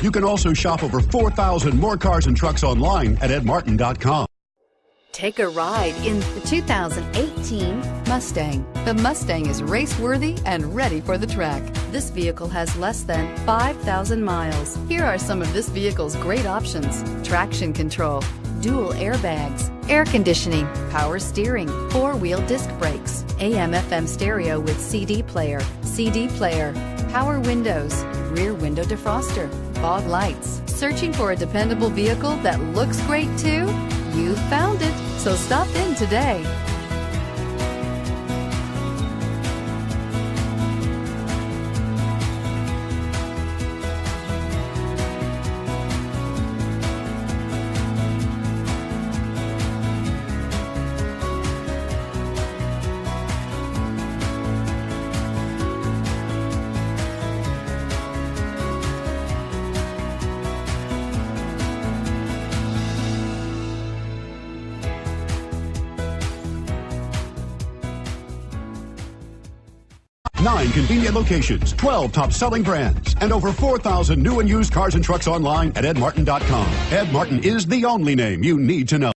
You can also shop over 4,000 more cars and trucks online at edmartin.com. Take a ride in the 2018 Mustang. The Mustang is race-worthy and ready for the track. This vehicle has less than 5,000 miles. Here are some of this vehicle's great options: traction control, dual airbags, air conditioning, power steering, four-wheel disc brakes, AM/FM stereo with CD player, power windows, rear window defroster, fog lights. Searching for a dependable vehicle that looks great too? You found it, so stop in today. Nine convenient locations, 12 top-selling brands, and over 4,000 new and used cars and trucks online at edmartin.com. Ed Martin is the only name you need to know.